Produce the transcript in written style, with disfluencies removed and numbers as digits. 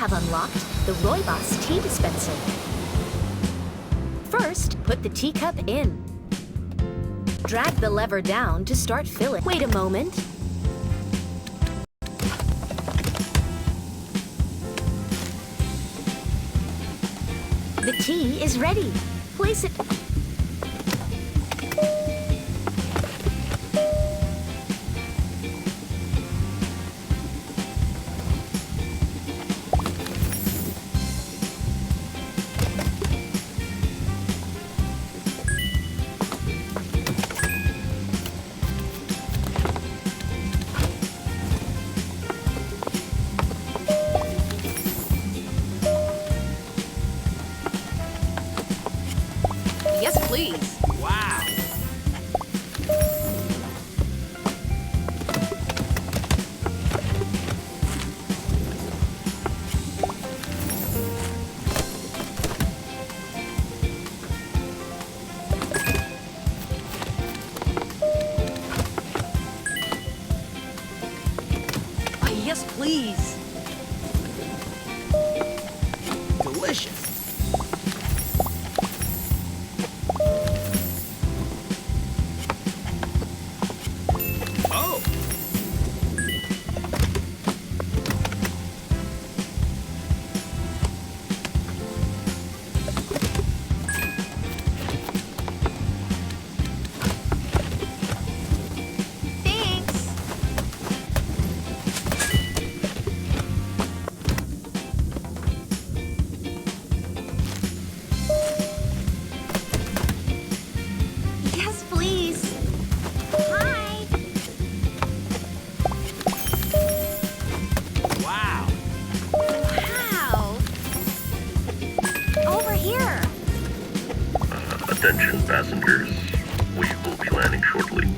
have unlocked the Rooibos tea dispenser. First, put the teacup in. Drag the lever down to start filling. Wait a moment. The tea is ready. Place it. Yes, please. Wow. Yes, please. Delicious. Oh. Thanks. Yes, please. Hi. Wow. Wow. Over here. Attention passengers, we will be landing shortly.